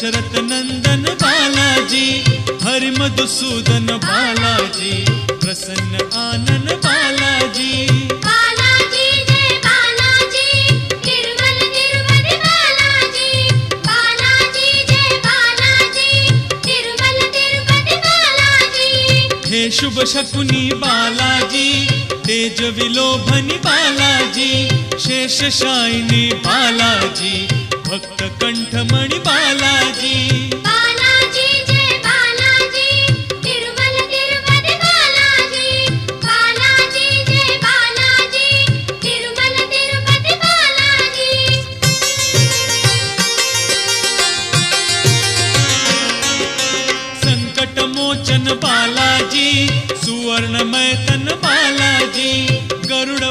दशरथ नंदन बालाजी, हरि मधुसूदन बालाजी, प्रसन्न आनन बालाजी। बालाजी जय बालाजी, तिरुमल तिरुपति बालाजी। बालाजी जय बालाजी, तिरुमल तिरुपति बालाजी। हे शुभ शकुनी बालाजी, तेज विलोभनी बालाजी, शेषशायिनी बालाजी, भक्त कंठमणि बालाजी। बालाजी जय बालाजी, तिरुमल तिरुपति बालाजी। बालाजी जय बालाजी, तिरुमल तिरुपति बालाजी। संकट मोचन बालाजी, सुवर्णमय तन बालाजी, गरुड़